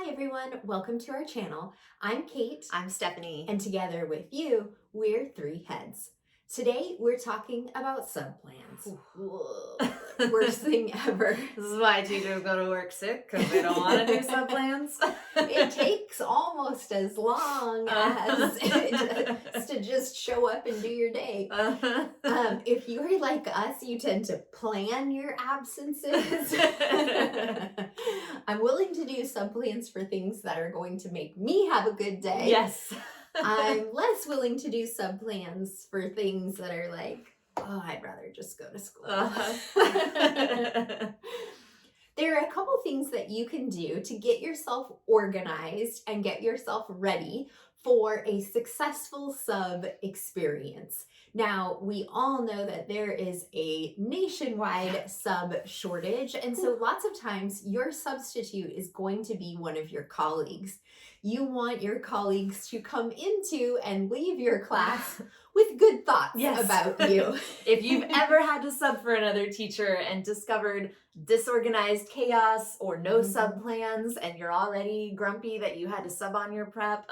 Hi everyone, welcome to our channel. I'm Kate, I'm Stephanie. and together with you, we're Three Heads. Today we're talking about subplans. Worst thing ever. This is why teachers go to work sick, because they don't want to do subplans. It takes almost as long as to just show up and do your day. If you're like us, you tend to plan your absences. I'm willing to do subplans for things that are going to make me have a good day. Yes. I'm less willing to do subplans for things that are like, oh, I'd rather just go to school. There are a couple things that you can do to get yourself organized and get yourself ready for a successful sub experience. Now, we all know that there is a nationwide sub shortage, and so lots of times your substitute is going to be one of your colleagues. You want your colleagues to come into and leave your class with good thoughts about you. If you've ever had to sub for another teacher and discovered disorganized chaos or no sub plans, and you're already grumpy that you had to sub on your prep,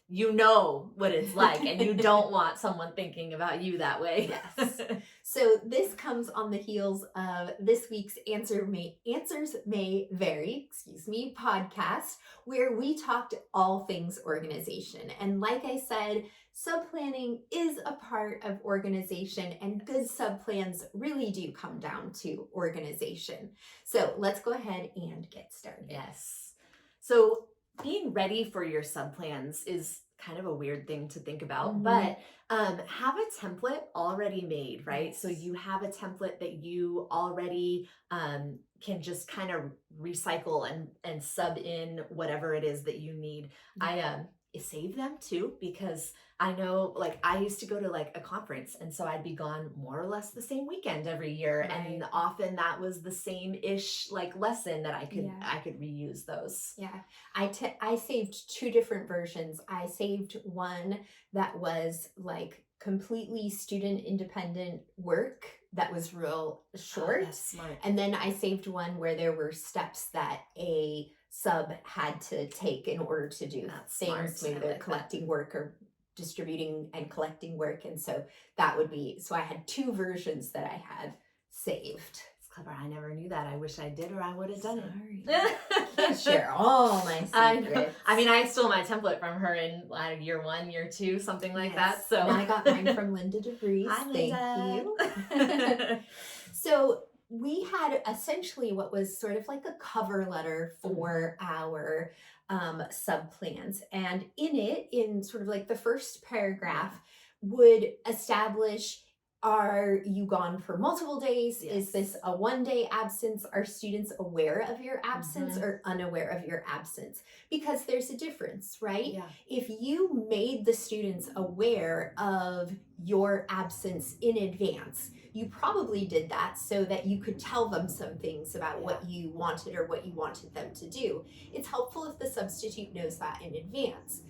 you know what it's like, and you don't want someone thinking about you that way. Yes. So this comes on the heels of this week's Answers May Vary, podcast, where we talked all things organization. And like I said, subplanning is a part of organization, and good subplans really do come down to organization. So let's go ahead and get started. Yes. So being ready for your subplans is kind of a weird thing to think about, but have a template already made, right? So you have a template that you already can just kind of recycle and sub in whatever it is that you need. I save them too, because I know, like, I used to go to like a conference, and so I'd be gone more or less the same weekend every year, and often that was the same-ish like lesson that I could reuse those. Yeah, I saved two different versions. I saved one that was like completely student independent work that was real short. Oh, that's smart. And then I saved one where there were steps that a sub had to take in order to do things. Maybe they're collecting work or distributing and collecting work, and so that would be, so I had two versions that I had saved. It's clever. I never knew that. I wish I did, or I would have done it. Can't share all my secrets. I mean, I stole my template from her in year 1, year 2, something like that. So and I got mine from Linda DeVries. Thank you. So we had essentially what was sort of like a cover letter for our subplans, and in it, in sort of like the first paragraph, would establish, are you gone for multiple days? Is this a one-day absence? Are students aware of your absence or unaware of your absence? Because there's a difference, right? Yeah. If you made the students aware of your absence in advance, you probably did that so that you could tell them some things about what you wanted or what you wanted them to do. It's helpful if the substitute knows that in advance.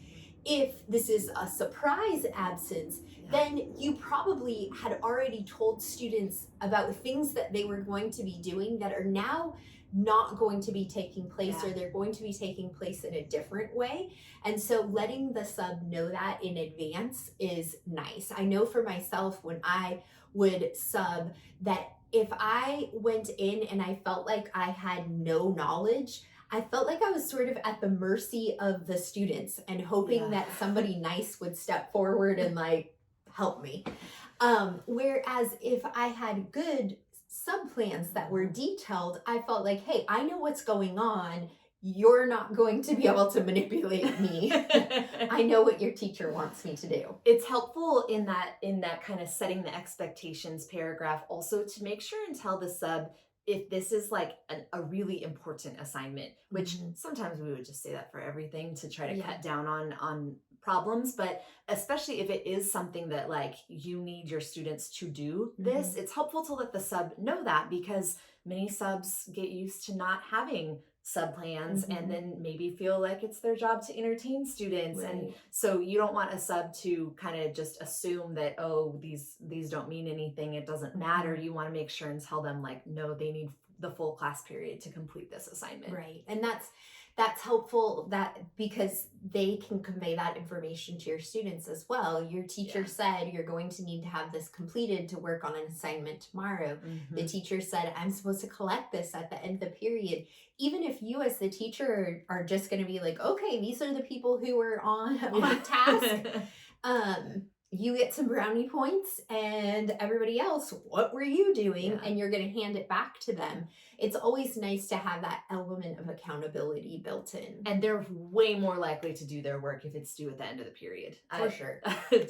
If this is a surprise absence, then you probably had already told students about things that they were going to be doing that are now not going to be taking place, or they're going to be taking place in a different way. And so letting the sub know that in advance is nice. I know for myself, when I would sub, that if I went in and I felt like I had no knowledge, I felt like I was sort of at the mercy of the students and hoping that somebody nice would step forward and like help me. Whereas if I had good subplans that were detailed, I felt like, hey, I know what's going on. You're not going to be able to manipulate me. I know what your teacher wants me to do. It's helpful in that kind of setting the expectations paragraph also to make sure and tell the sub if this is like a really important assignment, which sometimes we would just say that for everything to try to cut down on problems, but especially if it is something that like you need your students to do this, it's helpful to let the sub know that, because many subs get used to not having sub plans and then maybe feel like it's their job to entertain students. And so you don't want a sub to kind of just assume that, oh, these don't mean anything, it doesn't matter. You want to make sure and tell them like, no, they need the full class period to complete this assignment. Right. And that's that's helpful that because they can convey that information to your students as well. Your teacher Yeah. said you're going to need to have this completed to work on an assignment tomorrow. The Mhm. teacher said I'm supposed to collect this at the end of the period. Even if you as the teacher are just going to be like, okay, these are the people who are on task, you get some brownie points, and everybody else, what were you doing? Yeah. And you're going to hand it back to them. It's always nice to have that element of accountability built in. And they're way more likely to do their work if it's due at the end of the period. For sure.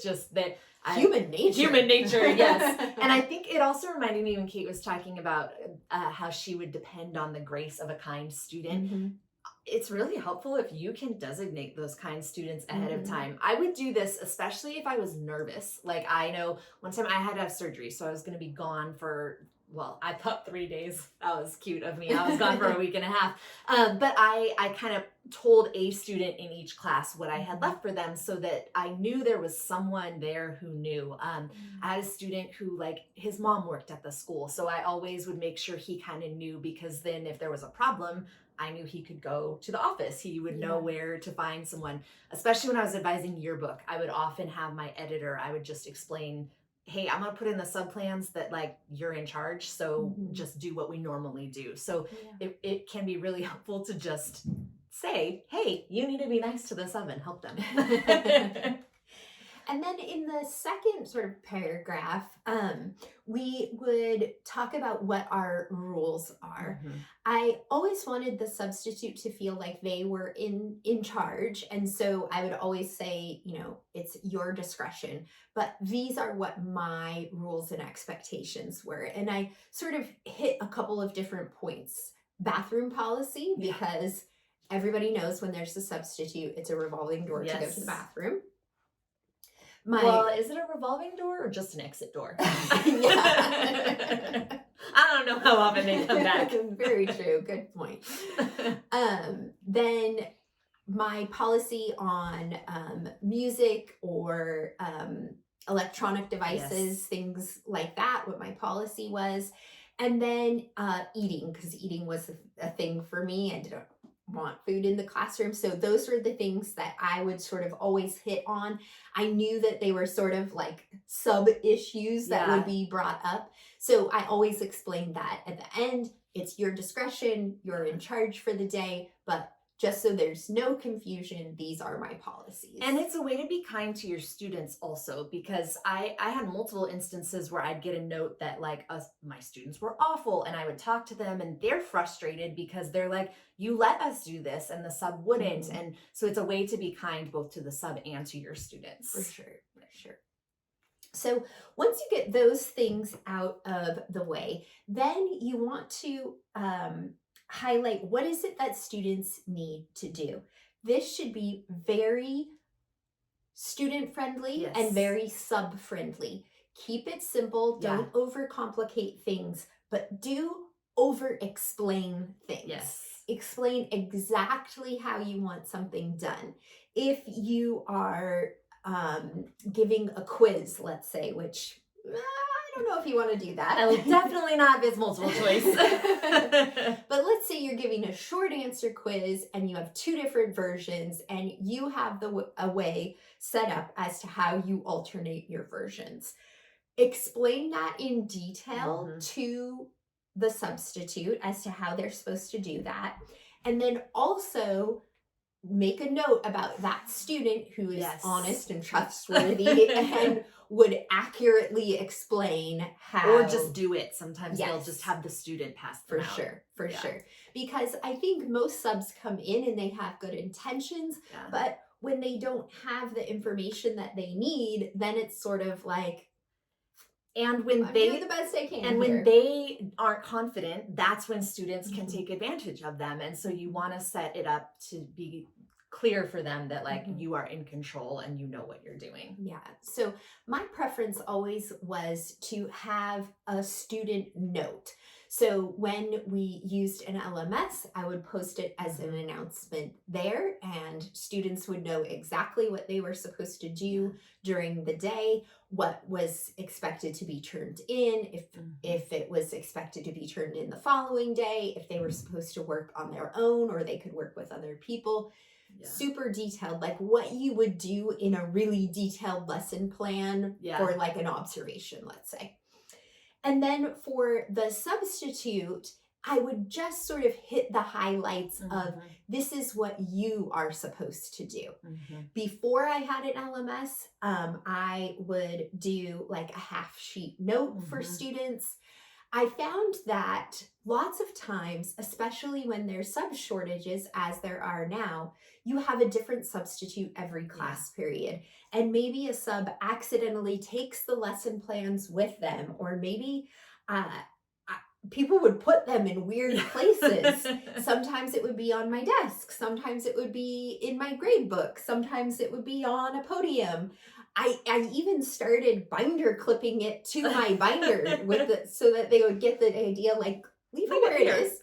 Just that Human nature. Human nature, yes. And I think it also reminded me when Kate was talking about how she would depend on the grace of a kind student. Mhm. It's really helpful if you can designate those kind students ahead of Mhm. time. I would do this especially if I was nervous. Like, I know one time I had to have surgery, so I was going to be gone for, well, I thought 3 days. That was cute of me. I was gone for a week and a half. But I kind of told a student in each class what I had left for them so that I knew there was someone there who knew. I had a student who, like, his mom worked at the school, so I always would make sure he kind of knew, because then if there was a problem, I knew he could go to the office. He would know where to find someone. Especially when I was advising yearbook, I would often have my editor, I would just explain, hey, I'm going to put in the subplans that, like, you're in charge, so just do what we normally do. So it can be really helpful to just say, hey, you need to be nice to the sub and help them. And then in the second sort of paragraph, we would talk about what our rules are. I always wanted the substitute to feel like they were in charge. And so I would always say, you know, it's your discretion, but these are what my rules and expectations were. And I sort of hit a couple of different points. Bathroom policy, because everybody knows when there's a substitute, it's a revolving door to go to the bathroom. Well, is it a revolving door or just an exit door? Yeah. I don't know how often they come back. Very true. Good point. Then my policy on music or electronic devices, things like that, what my policy was. And then eating, because eating was a thing for me. I didn't want food in the classroom. So those were the things that I would sort of always hit on. I knew that they were sort of like sub issues that would be brought up. So I always explained that at the end, it's your discretion, you're in charge for the day, but just so there's no confusion, these are my policies. And it's a way to be kind to your students also, because I had multiple instances where I'd get a note that, like, my students were awful, and I would talk to them and they're frustrated because they're like, you let us do this and the sub wouldn't. And so it's a way to be kind both to the sub and to your students. For sure. So once you get those things out of the way, then you want to highlight what is it that students need to do. This should be very student friendly and very sub friendly. Keep it simple. Don't overcomplicate things, but do over explain things. Explain exactly how you want something done. If you are giving a quiz, let's say, which I don't know if you want to do that. Definitely not if it's multiple choice. But let's say you're giving a short answer quiz and you have 2 different versions, and you have a way set up as to how you alternate your versions. Explain that in detail to the substitute as to how they're supposed to do that. And then also make a note about that student who is honest and trustworthy and would accurately explain how. Or just do it. Sometimes they'll just have the student pass them out. For sure. Because I think most subs come in and they have good intentions, but when they don't have the information that they need, then it's sort of like, and when I'm doing the best I can. And when they aren't confident, that's when students can take advantage of them. And so you want to set it up to be clear for them that, like, you are in control and you know what you're doing. Yeah. So my preference always was to have a student note. So when we used an LMS, I would post it as an announcement there, and students would know exactly what they were supposed to do during the day, what was expected to be turned in, if it was expected to be turned in the following day, if they were supposed to work on their own or they could work with other people. Yeah. Super detailed, like what you would do in a really detailed lesson plan for like an observation, let's say. And then for the substitute, I would just sort of hit the highlights of this is what you are supposed to do. Before I had an LMS, I would do like a half sheet note for students. I found that lots of times, especially when there's sub shortages, as there are now, you have a different substitute every class period. And maybe a sub accidentally takes the lesson plans with them, or maybe people would put them in weird places. Sometimes it would be on my desk. Sometimes it would be in my grade book. Sometimes it would be on a podium. I even started binder clipping it to my binder so that they would get the idea, like, leave it where it is.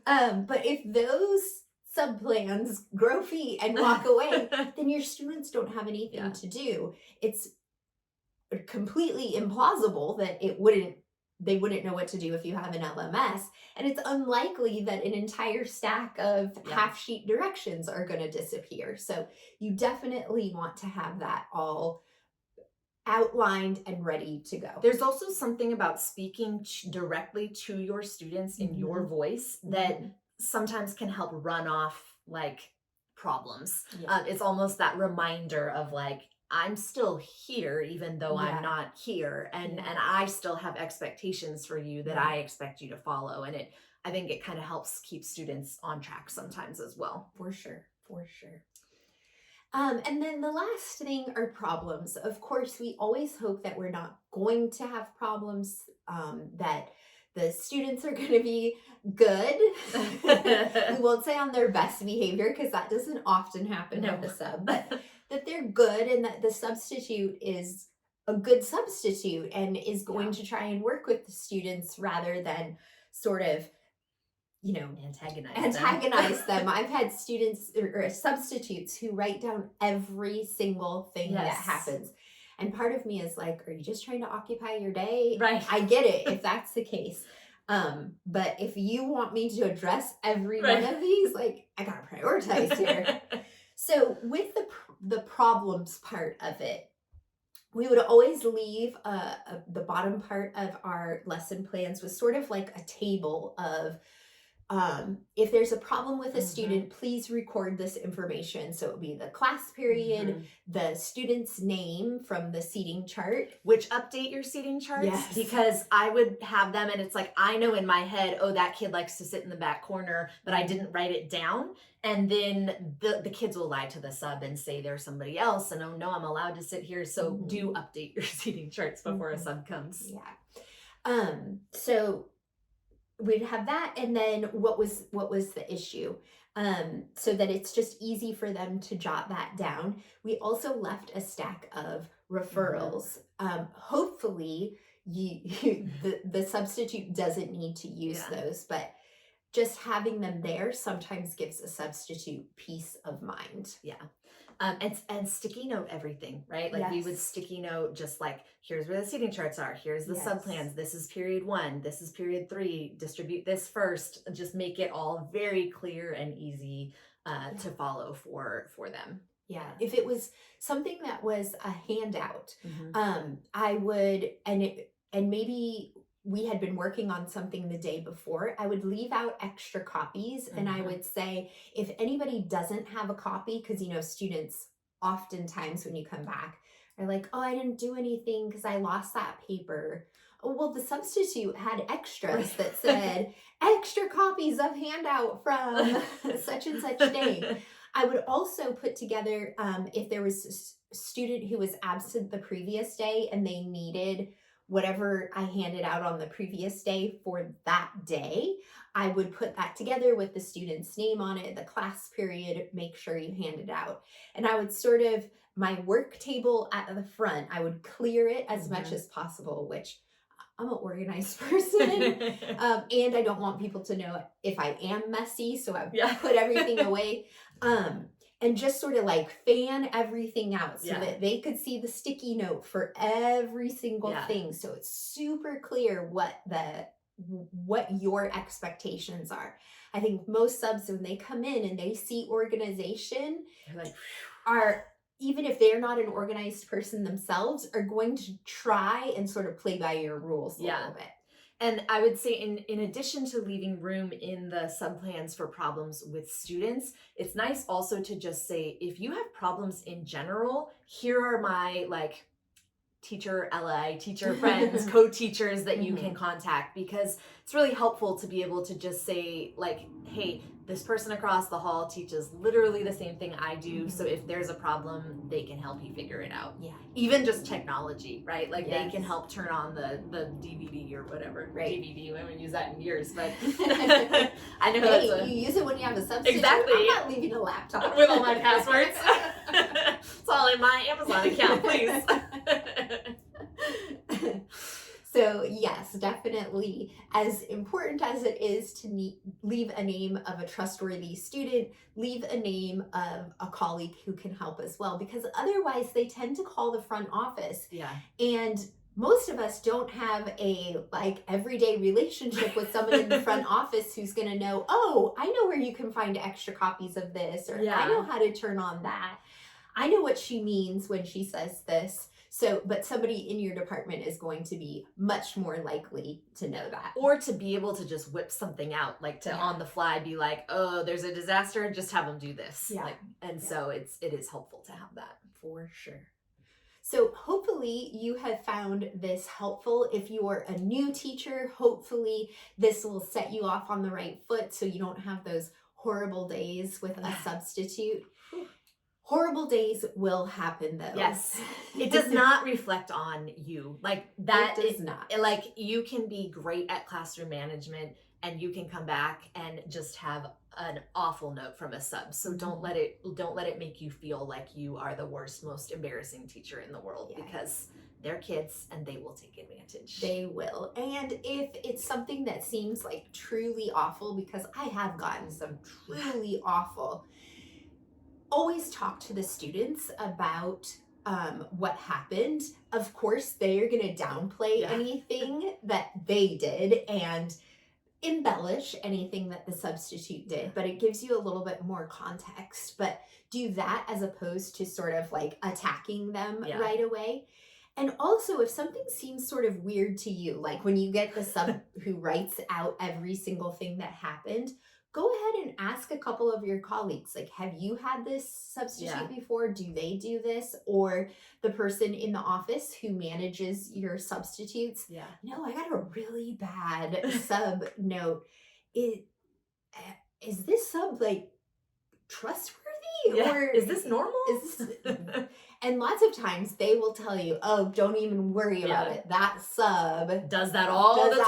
But if those sub-plans grow feet and walk away, then your students don't have anything to do. It's completely implausible that they wouldn't know what to do if you have an LMS. And it's unlikely that an entire stack of half sheet directions are going to disappear. So you definitely want to have that all outlined and ready to go. There's also something about speaking directly to your students in your voice that sometimes can help run off like problems. It's almost that reminder of like, I'm still here, even though I'm not here. And I still have expectations for you that I expect you to follow. And I think it kind of helps keep students on track sometimes as well. For sure. And then the last thing are problems. Of course, we always hope that we're not going to have problems, that the students are going to be good. We won't say on their best behavior, because that doesn't often happen with the sub, but that they're good and that the substitute is a good substitute and is going to try and work with the students rather than sort of, antagonize them. I've had students or substitutes who write down every single thing that happens. And part of me is like, are you just trying to occupy your day? Right. I get it if that's the case. But if you want me to address every one of these, like, I gotta prioritize here. So with the problems part of it, we would always leave the bottom part of our lesson plans with sort of like a table of, if there's a problem with a student, please record this information. So it would be the class period, the student's name from the seating chart. Which update your seating charts, because I would have them and it's like, I know in my head, oh, that kid likes to sit in the back corner, but I didn't write it down. And then the kids will lie to the sub and say there's somebody else, and oh no, I'm allowed to sit here. So do update your seating charts before a sub comes. So we'd have that, and then what was the issue, so that it's just easy for them to jot that down. We also left a stack of referrals. Hopefully the substitute doesn't need to use those, but just having them there sometimes gives a substitute peace of mind. And sticky note everything, right? Like we would sticky note just like, here's where the seating charts are, here's the sub plans, this is period 1, this is period 3, distribute this first. Just make it all very clear and easy to follow for them. If it was something that was a handout, I would, and maybe we had been working on something the day before, I would leave out extra copies, and I would say, if anybody doesn't have a copy, because students oftentimes when you come back are like, oh, I didn't do anything because I lost that paper. Oh, well, the substitute had extras that said extra copies of handout from such and such day. I would also put together, if there was a student who was absent the previous day and they needed whatever I handed out on the previous day for that day, I would put that together with the student's name on it, the class period, make sure you hand it out. And I would sort of, my work table at the front, I would clear it as much as possible, which I'm an organized person. And I don't want people to know if I am messy, so I Yeah. put everything away. And just sort of like fan everything out so Yeah. that they could see the sticky note for every single Yeah. thing. So it's super clear what your expectations are. I think most subs, when they come in and they see organization, They're like, are, even if they're not an organized person themselves, are going to try and sort of play by your rules a Yeah. little bit. and I would say in addition to leaving room in the subplans for problems with students, it's nice also to just say, if you have problems in general, here are my like teacher ally, teacher friends, co-teachers that you can contact, because it's really helpful to be able to just say like, hey, this person across the hall teaches literally the same thing I do, so if there's a problem, they can help you figure it out. Yeah. Even just technology, right? Like they can Yes. help turn on the DVD or whatever. Right. DVD, we haven't used that in years, but I know that's Hey, you use it when you have a substitute. Exactly. I'm not leaving a laptop with all my passwords. It's all in my Amazon account, please. So yes, definitely, as important as it is to leave a name of a trustworthy student, leave a name of a colleague who can help as well, because otherwise they tend to call the front office, Yeah. and most of us don't have a like everyday relationship with someone in the front office who's going to know, oh, I know where you can find extra copies of this, or Yeah. I know how to turn on that. I know what she means when she says this. So, but somebody in your department is going to be much more likely to know that. Or to be able to just whip something out, like to Yeah. on the fly be like, oh, there's a disaster, just have them do this. Yeah. Like, and so it is helpful to have that. For sure. So hopefully you have found this helpful. If you are a new teacher, hopefully this will set you off on the right foot so you don't have those horrible days with a substitute. Horrible days will happen though. Yes. It does not reflect on you. Like that It does not. Like you can be great at classroom management and you can come back and just have an awful note from a sub. So don't let it make you feel like you are the worst, most embarrassing teacher in the world, because they're kids and they will take advantage. They will. And if it's something that seems like truly awful, because I have gotten some truly awful, always talk to the students about what happened. Of course, they are going to downplay anything that they did and embellish anything that the substitute did, but it gives you a little bit more context. But do that as opposed to sort of like attacking them right away. And also, if something seems sort of weird to you, like when you get the sub who writes out every single thing that happened, go ahead and ask a couple of your colleagues, like, have you had this substitute before? Do they do this? Or the person in the office who manages your substitutes. Yeah. No, I got a really bad sub note. Is this sub like trustworthy? Yeah. Or is this normal? Is this... And lots of times they will tell you, oh, don't even worry about it. That sub does that all the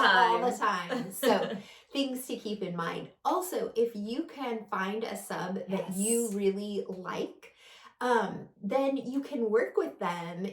time. So things to keep in mind. Also, if you can find a sub that you really like, then you can work with them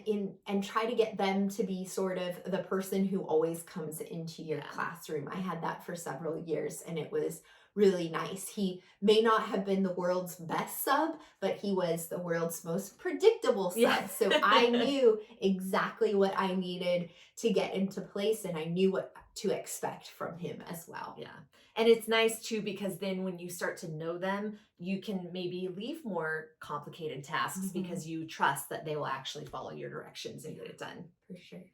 and try to get them to be sort of the person who always comes into your classroom. I had that for several years and it was really nice. He may not have been the world's best sub, but he was the world's most predictable sub. Yeah. So I knew exactly what I needed to get into place and I knew what to expect from him as well. Yeah. And it's nice too, because then when you start to know them, you can maybe leave more complicated tasks because you trust that they will actually follow your directions and get it done. For sure.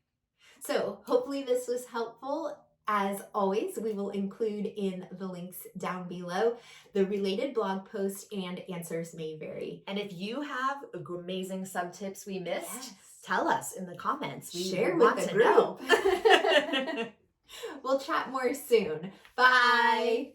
So hopefully this was helpful. As always, we will include in the links down below the related blog post, and answers may vary. And if you have amazing sub tips we missed, tell us in the comments. We share want with the to know. group. We'll chat more soon. Bye.